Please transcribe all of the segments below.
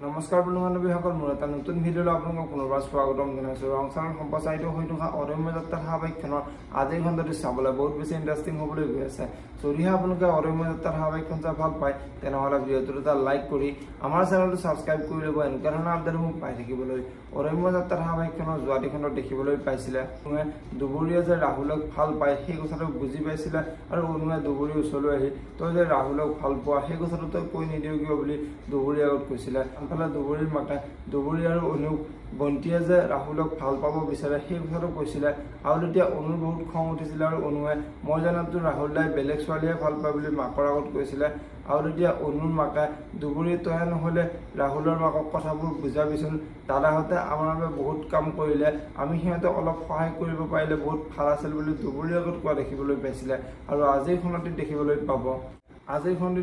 নমস্কাৰ বন্ধু বান্ধৱীসকল, মোৰ এটা নতুন ভিডিঅ'লৈ আপোনালোকক পুনৰবাৰ স্বাগতম জনাইছোঁ। ৰং চেনেল সম্প্ৰচাৰিত হৈ থকা অদম্য যাত্ৰাৰ ধাৰাবাহিকখনৰ আজিৰ খণ্ডটো চাবলৈ বহুত বেছি ইণ্টাৰেষ্টিং হ'বলৈ গৈ আছে। যদিহে আপোনালোকে অদম্য যাত্ৰাৰ ধাৰাবাহিকখন চাই ভাল পায়, তেনেহ'লে ভিডিঅ'টোত এটা লাইক কৰি আমাৰ চেনেলটো ছাবস্ক্ৰাইব কৰি ল'ব। এনেকুৱা ধৰণৰ আপডেটসমূহ পাই থাকিবলৈ। অদম্য যাত্ৰাৰ ধাৰাবাহিকখনৰ যোৱাটি খণ্ডত দেখিবলৈ পাইছিলে অনুৱে দুবৰীয়ে যে ৰাহুলক ভাল পায় সেই কথাটো বুজি পাইছিলে, আৰু অনুৱে দুবৰীৰ ওচৰলৈ আহি তই যে ৰাহুলক ভাল পোৱা সেই কথাটো তই কৈ নিদিওঁ কিয় বুলি দুবৰীৰ আগত কৈছিলে। আনফালে দুবৰীৰ মাকে দুবৰী আৰু অনুক বন্তিয়ে যে ৰাহুলক ভাল পাব বিচাৰে সেই কথাটো কৈছিলে, আৰু তেতিয়া অনুৰ বহুত খং উঠিছিলে, আৰু অনুৱে মই জানাতো ৰাহুল দাই বেলেগ ছোৱালীয়ে ভাল পায় বুলি মাকৰ আগত কৈছিলে। আৰু তেতিয়া অনুৰ মাকে দুবৰী তয়ে নহ'লে ৰাহুলৰ মাকক কথাবোৰ বুজাবিচোন, দাদাহঁতে আমাৰ বাবে বহুত কাম কৰিলে, আমি সিহঁতক অলপ সহায় কৰিব পাৰিলে বহুত ভাল আছিল বুলি দুবৰীৰ আগত কোৱা দেখিবলৈ পাইছিলে। আৰু আজিৰ খণ্ডত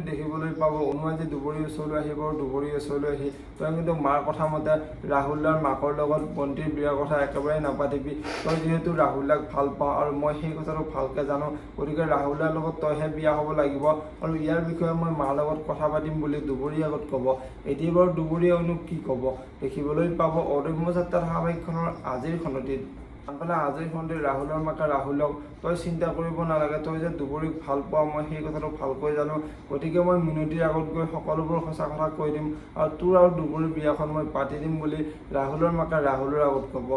দেখিবলৈ পাব অনুৱে যে দুবৰীৰ ওচৰলৈ আহিব, দুবৰীৰ ওচৰলৈ আহি তই কিন্তু মাৰ কথা মতে ৰাহুল দাৰ মাকৰ লগত বন্তিৰ বিয়াৰ কথা একেবাৰে নাপাতিবি, তই যিহেতু ৰাহুল দাক ভাল পাওঁ আৰু মই সেই কথাটো ভালকৈ জানো, গতিকে ৰাহুল দাৰ লগত তইহে বিয়া হ'ব লাগিব, আৰু ইয়াৰ বিষয়ে মই মাৰ লগত কথা পাতিম বুলি দুবৰীৰ আগত ক'ব। এতিয়া বাৰু দুবৰীয়ে অনুক কি ক'ব দেখিবলৈ পাব অদম্য যাত্ৰা ধাৰাবাহিকখনৰ আজিৰ খণ্ডটিত। আনফালে আজিৰ খণ্ডটিত ৰাহুলৰ মাকে ৰাহুলক তই চিন্তা কৰিব নালাগে, তই যে দুবৰীক ভাল পোৱা মই সেই কথাটো ভালকৈ জানো, গতিকে মই মিনতিৰ আগত গৈ সকলোবোৰ সঁচা কথা কৈ দিম, আৰু তোৰ আৰু দুবৰীৰ বিয়াখন মই পাতি দিম বুলি ৰাহুলৰ মাকে ৰাহুলৰ আগত ক'ব।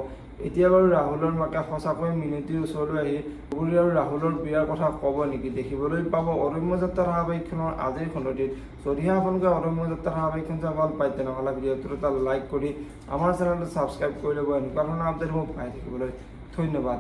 এতিয়া বাৰু ৰাহুলৰ মাকে সঁচাকৈ মিনতিৰ ওচৰলৈ আহি দুবৰী আৰু ৰাহুলৰ বিয়াৰ কথা ক'ব নেকি দেখিবলৈ পাব অদম্য যাত্ৰা ধাৰাবাহিকখনৰ আজিৰ খণ্ডটিত। যদিহে আপোনালোকে অদম্য যাত্ৰা ধাৰাবাহিকখন চাই ভাল পায়, তেনেহ'লে ভিডিঅ'টোত এটা লাইক কৰি আমাৰ চেনেলটো ছাবস্ক্ৰাইব কৰি ল'ব। এনেকুৱা ধৰণৰ আপডেটসমূহ পাই থাকিবলৈ ধন্যবাদ।